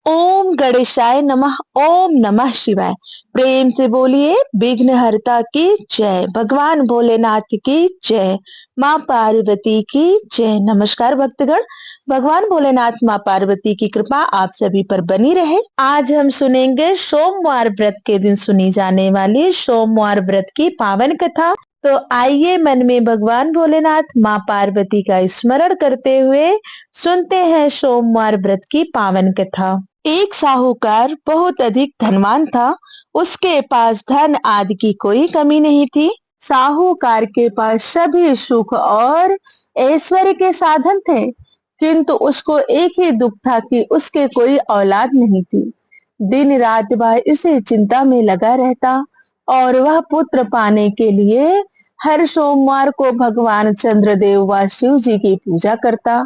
ओम गणेशाय नमः। ओम नमः शिवाय। प्रेम से बोलिए विघ्नहर्ता की जय, भगवान भोलेनाथ की जय, माँ पार्वती की जय। नमस्कार भक्तगण, भगवान भोलेनाथ माँ पार्वती की कृपा आप सभी पर बनी रहे। आज हम सुनेंगे सोमवार व्रत के दिन सुनी जाने वाली सोमवार व्रत की पावन कथा। तो आइए मन में भगवान भोलेनाथ माँ पार्वती का स्मरण करते हुए सुनते हैं सोमवार व्रत की पावन कथा। एक साहूकार बहुत अधिक धनवान था। उसके पास धन आदि की कोई कमी नहीं थी। साहूकार के पास सभी सुख और ऐश्वर्य के साधन थे, किंतु उसको एक ही दुख था कि उसके कोई औलाद नहीं थी। दिन रात वह इसी चिंता में लगा रहता और वह पुत्र पाने के लिए हर सोमवार को भगवान चंद्रदेव व शिव जी की पूजा करता।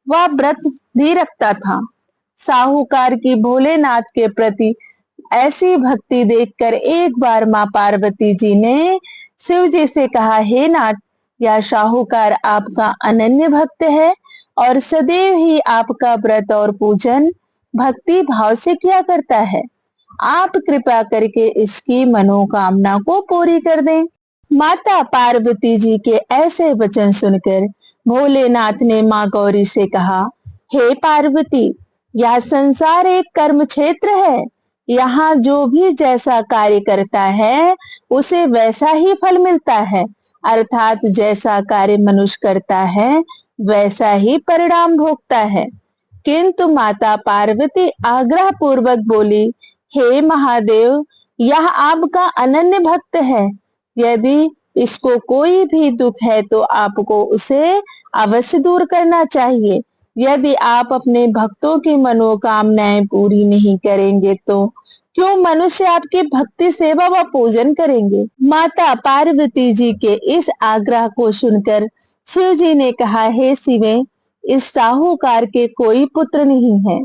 वह व्रत भी रखता था। साहूकार की भोलेनाथ के प्रति ऐसी भक्ति देखकर एक बार माँ पार्वती जी ने शिव जी से कहा, हे नाथ, यह साहूकार आपका अनन्य भक्त है और सदैव ही आपका व्रत और पूजन भक्ति भाव से किया करता है। आप कृपा करके इसकी मनोकामना को पूरी कर दें। माता पार्वती जी के ऐसे वचन सुनकर भोलेनाथ ने माँ गौरी से कहा, हे पार्वती, यह संसार एक कर्म क्षेत्र है। यहाँ जो भी जैसा कार्य करता है उसे वैसा ही फल मिलता है, अर्थात जैसा कार्य मनुष्य करता है वैसा ही परिणाम भोगता है। किंतु माता पार्वती आग्रह पूर्वक बोली, हे महादेव, यह आपका अनन्य भक्त है। यदि इसको कोई भी दुख है तो आपको उसे अवश्य दूर करना चाहिए। यदि आप अपने भक्तों की मनोकामनाएं पूरी नहीं करेंगे तो क्यों मनुष्य आपकी भक्ति सेवा व पूजन करेंगे। माता पार्वती जी के इस आग्रह को सुनकर शिव जी ने कहा, हे शिवे, इस साहूकार के कोई पुत्र नहीं है,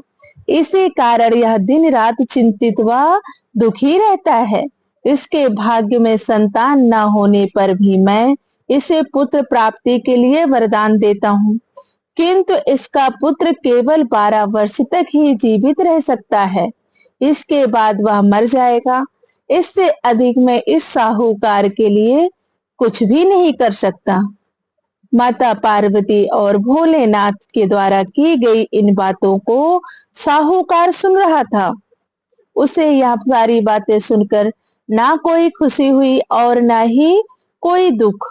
इसी कारण यह दिन रात चिंतित व दुखी रहता है। इसके भाग्य में संतान न होने पर भी मैं इसे पुत्र प्राप्ति के लिए वरदान देता हूँ, किंतु इसका पुत्र केवल 12 वर्ष तक ही जीवित रह सकता है, इसके बाद वह मर जाएगा। इससे अधिक मैं इस साहूकार के लिए कुछ भी नहीं कर सकता। माता पार्वती और भोलेनाथ के द्वारा की गई इन बातों को साहूकार सुन रहा था। उसे यह सारी बातें सुनकर ना कोई खुशी हुई और ना ही कोई दुख।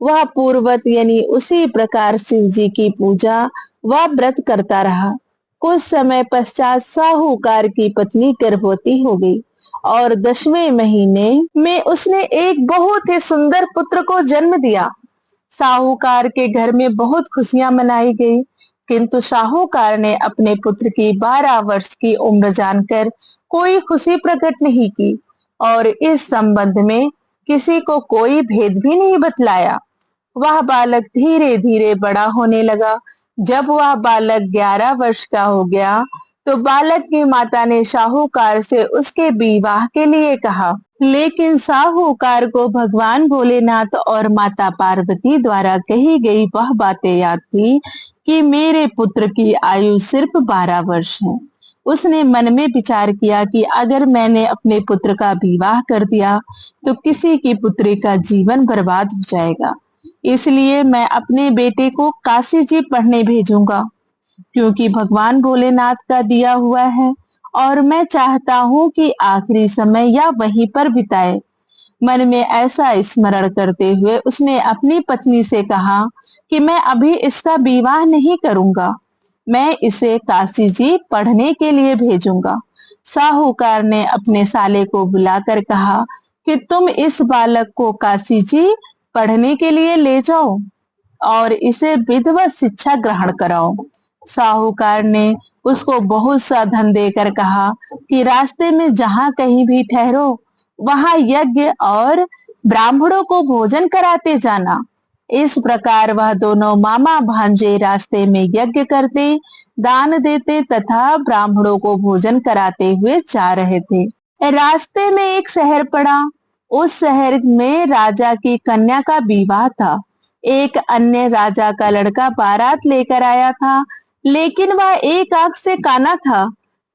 वह पूर्वत यानी उसी प्रकार शिव जी की पूजा व व्रत करता रहा। कुछ समय पश्चात साहूकार की पत्नी गर्भवती हो गई और 10वें महीने में उसने एक बहुत ही सुंदर पुत्र को जन्म दिया। साहूकार के घर में बहुत खुशियां मनाई गई, किंतु साहूकार ने अपने पुत्र की 12 वर्ष की उम्र जानकर कोई खुशी प्रकट नहीं की और इस संबंध में किसी को कोई भेद भी नहीं बतलाया। वह बालक धीरे धीरे बड़ा होने लगा। जब वह बालक 11 वर्ष का हो गया तो बालक की माता ने साहूकार से उसके विवाह के लिए कहा, लेकिन साहूकार को भगवान भोलेनाथ और माता पार्वती द्वारा कही गई वह बातें याद थी कि मेरे पुत्र की आयु सिर्फ 12 वर्ष है। उसने मन में विचार किया कि अगर मैंने अपने पुत्र का विवाह कर दिया तो किसी की पुत्री का जीवन बर्बाद हो जाएगा, इसलिए मैं अपने बेटे को काशी जी पढ़ने भेजूंगा, क्योंकि भगवान भोलेनाथ का दिया हुआ है और मैं चाहता हूँ कि आखिरी समय या वहीं पर बिताए। मन में ऐसा स्मरण करते हुए उसने अपनी पत्नी से कहा कि मैं अभी इसका विवाह नहीं करूंगा, मैं इसे काशी जी पढ़ने के लिए भेजूंगा। साहूकार ने अपने साले को बुलाकर कहा कि तुम इस बालक को काशी जी पढ़ने के लिए ले जाओ और इसे विधिवत शिक्षा ग्रहण कराओ। साहूकार ने उसको बहुत सा धन देकर कहा कि रास्ते में जहां कहीं भी ठहरो वहां यज्ञ और ब्राह्मणों को भोजन कराते जाना। इस प्रकार वह दोनों मामा भांजे रास्ते में यज्ञ करते, दान देते तथा ब्राह्मणों को भोजन कराते हुए जा रहे थे। रास्ते में एक शहर पड़ा। उस शहर में राजा की कन्या का विवाह था। एक अन्य राजा का लड़का बारात लेकर आया था, लेकिन वह एक आंख से काना था।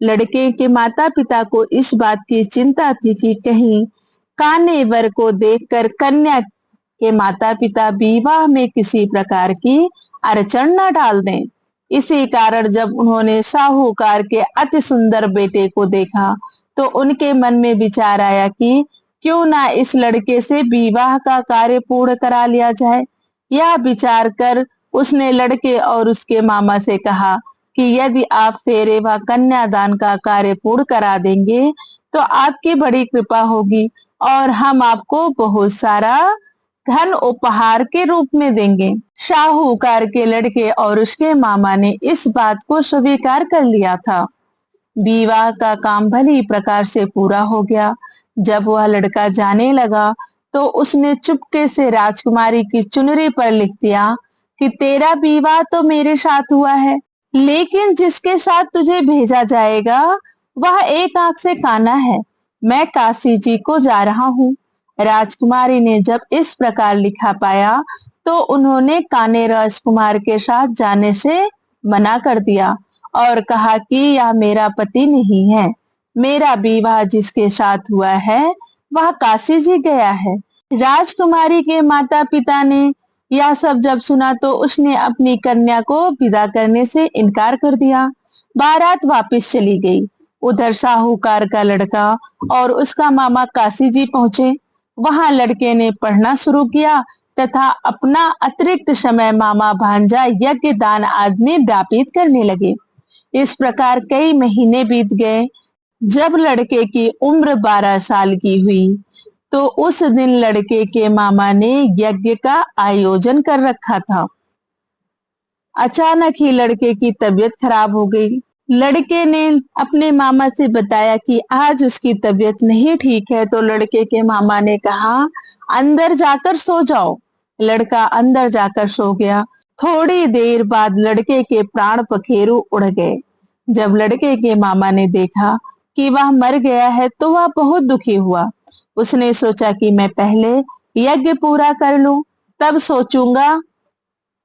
लड़के के माता पिता को इस बात की चिंता थी कि कहीं काने वर को देखकर कन्या के माता पिता विवाह में किसी प्रकार की अड़चन न डाल दें। इसी कारण जब उन्होंने साहूकार के अति सुंदर बेटे को देखा तो उनके मन में विचार आया कि क्यों ना इस लड़के से विवाह का कार्य पूर्ण करा लिया जाए। यह विचार कर उसने लड़के और उसके मामा से कहा कि यदि आप फेरे व कन्यादान का कार्य पूर्ण करा देंगे तो आपकी बड़ी कृपा होगी और हम आपको बहुत सारा धन उपहार के रूप में देंगे। शाहूकार के लड़के और उसके मामा ने इस बात को स्वीकार कर लिया था। विवाह का काम भली प्रकार से पूरा हो गया। जब वह लड़का जाने लगा तो उसने चुपके से राजकुमारी की चुनरी पर लिख दिया कि तेरा विवाह तो मेरे साथ हुआ है, लेकिन जिसके साथ तुझे भेजा जाएगा वह एक आंख से काना है। मैं काशी जी को जा रहा हूँ। राजकुमारी ने जब इस प्रकार लिखा पाया तो उन्होंने काने राजकुमार के साथ जाने से मना कर दिया और कहा कि यह मेरा पति नहीं है। मेरा विवाह जिसके साथ हुआ है वह काशी जी गया है। राजकुमारी के माता पिता ने यह सब जब सुना तो उसने अपनी कन्या को विदा करने से इनकार कर दिया। बारात वापस चली गई। उधर साहूकार का लड़का और उसका मामा काशी जी पहुंचे। वहां लड़के ने पढ़ना शुरू किया तथा अपना अतिरिक्त समय मामा भांजा यज्ञ दान आदि में व्यापित करने लगे। इस प्रकार कई महीने बीत गए। जब लड़के की उम्र 12 साल की हुई तो उस दिन लड़के के मामा ने यज्ञ का आयोजन कर रखा था। अचानक ही लड़के की तबीयत खराब हो गई। लड़के ने अपने मामा से बताया कि आज उसकी तबीयत नहीं ठीक है, तो लड़के के मामा ने कहा अंदर जाकर सो जाओ। लड़का अंदर जाकर सो गया। थोड़ी देर बाद लड़के के प्राण पखेरु उड़ गए। जब लड़के के मामा ने देखा कि वह मर गया है तो वह बहुत दुखी हुआ। उसने सोचा कि मैं पहले यज्ञ पूरा कर लूं, तब सोचूंगा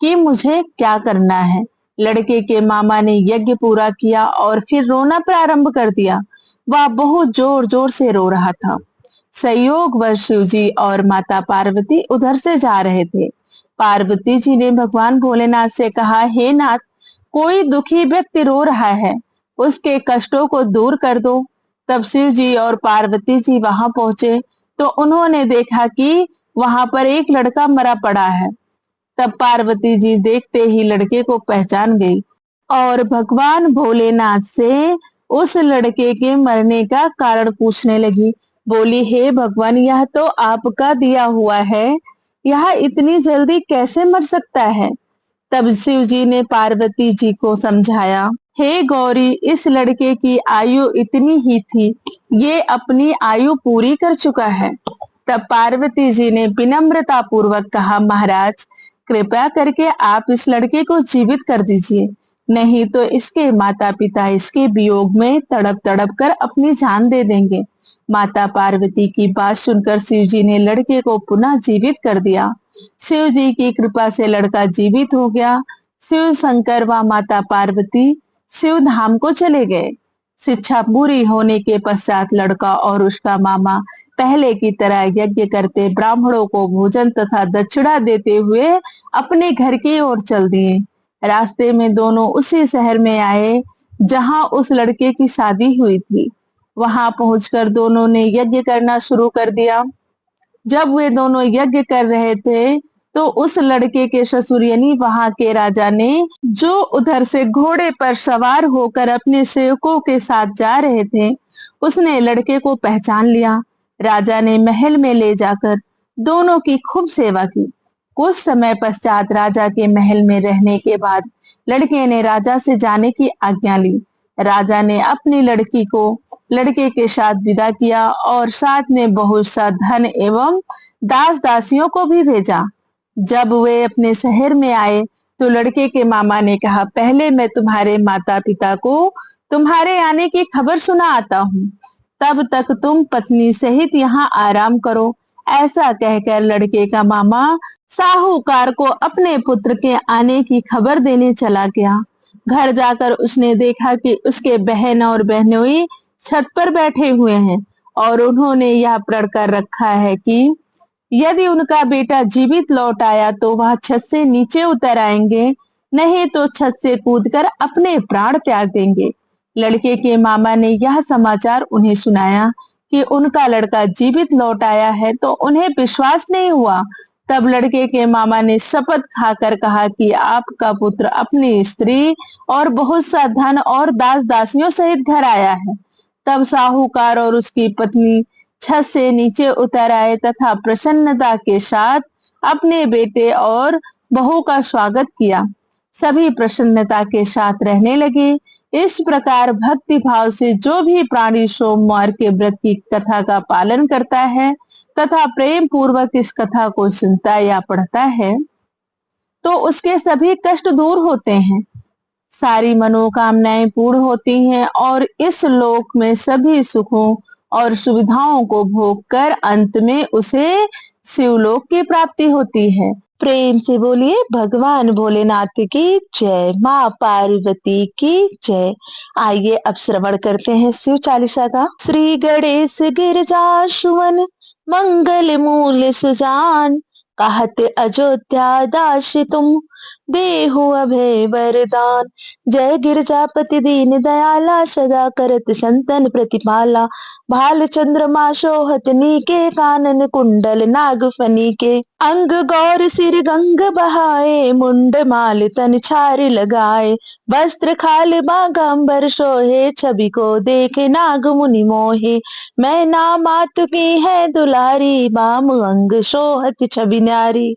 कि मुझे क्या करना है। लड़के के मामा ने यज्ञ पूरा किया और फिर रोना प्रारंभ कर दिया। वह बहुत जोर जोर से रो रहा था। संयोगवश शिव जी और माता पार्वती उधर से जा रहे थे। पार्वती जी ने भगवान भोलेनाथ से कहा, हे नाथ, कोई दुखी व्यक्ति रो रहा है, उसके कष्टों को दूर कर दो। तब शिव जी और पार्वती जी वहां पहुंचे तो उन्होंने देखा कि वहां पर एक लड़का मरा पड़ा है। तब पार्वती जी देखते ही लड़के को पहचान गई और भगवान भोलेनाथ से उस लड़के के मरने का कारण पूछने लगी। बोली, हे भगवान, यह तो आपका दिया हुआ है, यह इतनी जल्दी कैसे मर सकता है। तब शिव जी ने पार्वती जी को समझाया, हे गौरी, इस लड़के की आयु इतनी ही थी, ये अपनी आयु पूरी कर चुका है। तब पार्वती जी ने विनम्रता पूर्वक कहा, महाराज, कृपया करके आप इस लड़के को जीवित कर दीजिए, नहीं तो इसके माता पिता इसके वियोग में तड़प तड़प कर अपनी जान दे देंगे। माता पार्वती की बात सुनकर शिव जी ने लड़के को पुनः जीवित कर दिया। शिव जी की कृपा से लड़का जीवित हो गया। शिव शंकर व माता पार्वती शिव धाम को चले गए। शिक्षा पूरी होने के पश्चात लड़का और उसका मामा पहले की तरह यज्ञ करते ब्राह्मणों को भोजन तथा दक्षिणा देते हुए अपने घर की ओर चल दिए। रास्ते में दोनों उसी शहर में आए जहां उस लड़के की शादी हुई थी। वहां पहुंचकर दोनों ने यज्ञ करना शुरू कर दिया। जब वे दोनों यज्ञ कर रहे थे तो उस लड़के के ससुर यानी वहां के राजा ने, जो उधर से घोड़े पर सवार होकर अपने सेवकों के साथ जा रहे थे, उसने लड़के को पहचान लिया। राजा ने महल में ले जाकर दोनों की खूब सेवा की। कुछ समय पश्चात राजा के महल में रहने के बाद लड़के ने राजा से जाने की आज्ञा ली। राजा ने अपनी लड़की को लड़के के साथ विदा किया और साथ में बहुत सा धन एवं दास दासियों को भी भेजा। जब वे अपने शहर में आए तो लड़के के मामा ने कहा, पहले मैं तुम्हारे माता पिता को तुम्हारे आने की खबर सुना आता हूँ, तब तक तुम पत्नी सहित यहाँ आराम करो। ऐसा कहकर लड़के का मामा साहूकार को अपने पुत्र के आने की खबर देने चला गया। घर जाकर उसने देखा कि उसके बहन और बहनोई छत पर बैठे हुए हैं और उन्होंने यह प्रण कर रखा है कि यदि उनका बेटा जीवित लौट आया तो वह छत से नीचे उतर आएंगे, नहीं तो छत से कूदकर अपने प्राण त्याग देंगे। लड़के के मामा ने यह समाचार उन्हें सुनाया कि उनका लड़का जीवित लौट आया है तो उन्हें विश्वास नहीं हुआ। तब लड़के के मामा ने शपथ खाकर कहा कि आपका पुत्र अपनी स्त्री और बहुत सा धन और दास दासियों सहित घर आया है। तब साहूकार और उसकी पत्नी छत से नीचे उतर आए तथा प्रसन्नता के साथ अपने बेटे और बहू का स्वागत किया। सभी प्रसन्नता के साथ रहने लगे। इस प्रकार भक्ति भाव से जो भी प्राणी सोमवार के व्रत की कथा का पालन करता है तथा प्रेम पूर्वक इस कथा को सुनता या पढ़ता है तो उसके सभी कष्ट दूर होते हैं, सारी मनोकामनाएं पूर्ण होती हैं और इस लोक में सभी सुखों और सुविधाओं को भोग कर अंत में उसे शिवलोक की प्राप्ति होती है। प्रेम से बोलिए भगवान भोलेनाथ की जय, माँ पार्वती की जय। आइए अब श्रवण करते हैं शिव चालीसा का। श्री गणेश गिरजा सुवन मंगल मूल सुजान, कहत अयोध्या दास तुम देहु अभय वरदान। जय गिरजापति दीन दयाला, सदा करत संतन प्रतिपाला। भाल चंद्रमा शोहत नीके, कानन कुंडल नाग फनीके। अंग गौर सिर गंग बहाए, मुंड माल तन छार लगाए। वस्त्र खाल बागंबर सोहे, छवि को देखे नाग मुनि मोहे। मैना मात की है दुलारी, बाम अंग शोहत छवि न्यारी।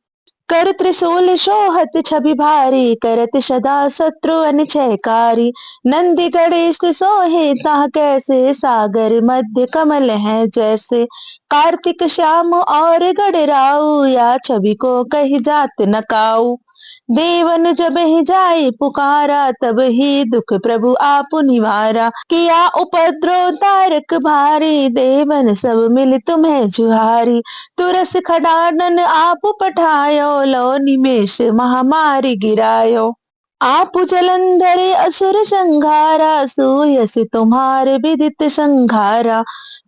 कर त्रिशूल शोहत छवि भारी, करत सदा शत्रु अनिचयकारी। नंदी गणेश सोहे ताह कैसे, सागर मध्य कमल है जैसे। कार्तिक श्याम और गणराऊ, या छवि को कही जात न काऊ। देवन जब ही जाए पुकारा, तब ही दुख प्रभु आप निवारा। किया उपद्रव तारक भारी, देवन सब मिल तुम्हें जुहारी। तुरस खडानन आप पठायो, लो निमेष महामारी गिरायो। आप जलंधर असुर संघारा, सूयस तुम्हारे विदित संघारा।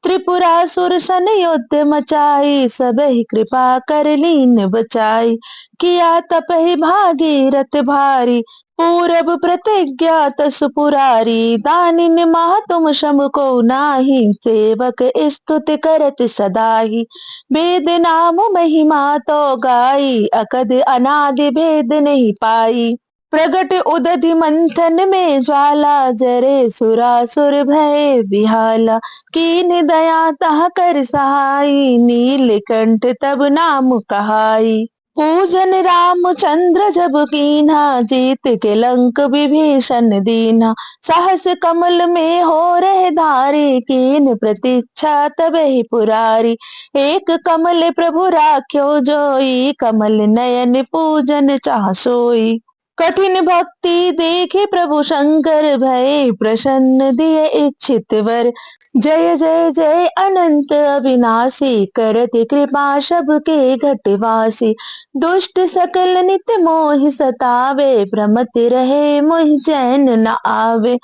त्रिपुरासुर सन युद्ध मचाई, सब ही कृपा कर लीन बचाई। किया तपहि भागीरथ भारी, पूरब प्रतिज्ञा तसु पुरारी। दानिन महा तुम सम को नाही, सेवक स्तुति करत सदाहि। वेद नाम महिमा तो गाई, अकद अनादि भेद नहीं पाई। प्रगट उदधि मंथन में ज्वाला, जरे सुरासुर भय बिहाला। कीन दया तह कर सहाई, नीलकंठ तब नाम कहाई। पूजन रामचंद्र जब कीन्हा, जीत के लंक विभीषण दीन्हा। सहस कमल में हो रहे धारी, कीन प्रतीक्षा तब ही पुरारी। एक कमल प्रभु राख्यो जोई, कमल नयन पूजन चाह सोई। कठिन भक्ति देखे प्रभु शंकर, भय प्रसन्न दिए इच्छित वर। जय जय जय अनंत अविनाशी, करत कृपा सबके घटवासी। दुष्ट सकल नित मोह सतावे, भ्रमत रहे मोह चैन न आवे।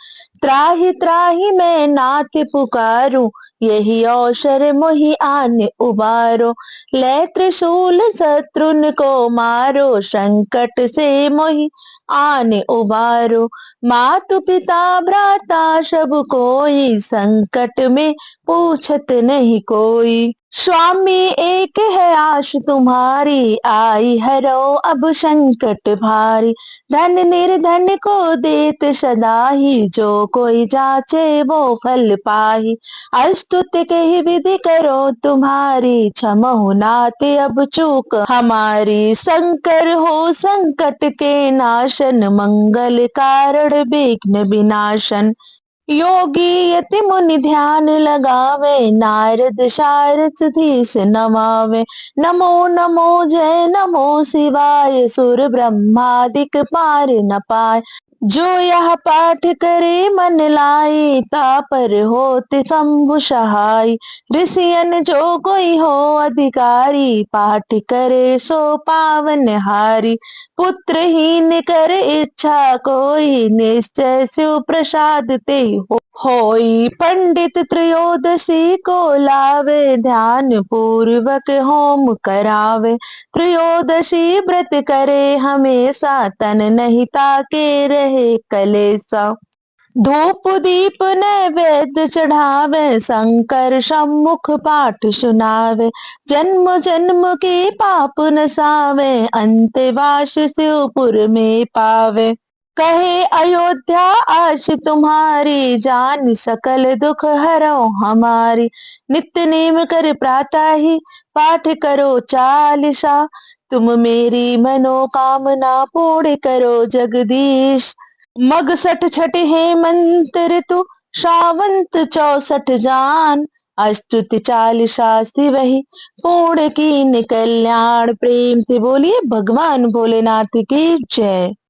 त्राहि त्राहि मैं नाथ पुकारूं, यही अवसर मोहि आन उबारो। ले त्रिशूल शत्रुन को मारो, संकट से मोहि आन उबारो। मातु पिता भ्राता सब कोई, संकट में पूछत नहीं कोई। स्वामी एक है आश तुम्हारी, आई हरो अब संकट भारी। धन निर्धन को देत सदा ही, जो कोई जाचे वो फल पाही। अस्तुत कही विधि करो तुम्हारी, क्षमहु नाथ अब चूक हमारी। शंकर हो संकट के नाशन, मंगल कारण विघ्न विनाशन। योगी यति मुनि ध्यान लगावे, नारद सारथ धीस नमावे। नमो नमो जय नमो शिवाय, सुर ब्रह्मादिक पार न पाए। जो यह पाठ करे मन लाई, तापर होते शंभु सहाय। ऋषियन जो कोई हो अधिकारी, पाठ करे सो पावन हारी। पुत्रहीन कर इच्छा कोई, निश्चय शिव प्रसाद ते होई। पंडित त्रयोदशी को लावे, ध्यान पूर्वक होम करावे। त्रयोदशी व्रत करे हमेशा, तन नहीं ताके रहे कलेसा। धूप दीप नैवेद्य चढ़ावे, शंकर सम्मुख पाठ सुनावे। जन्म जन्म के पाप नसावे, अंतवास शिवपुर में पावे। कहे अयोध्या आश तुम्हारी, जान सकल दुख हरो हमारी। नित्य नेम कर प्रातः ही, पाठ करो चालीसा। तुम मेरी मनोकामना पूर्ण करो जगदीश। मग सठ छठ हेमंत ऋतु, श्रावंत 64 जान। अष्टुत चालीसा वही, पूर्ण कीन कल्याण। प्रेम से बोलिए भगवान भोलेनाथ की जय।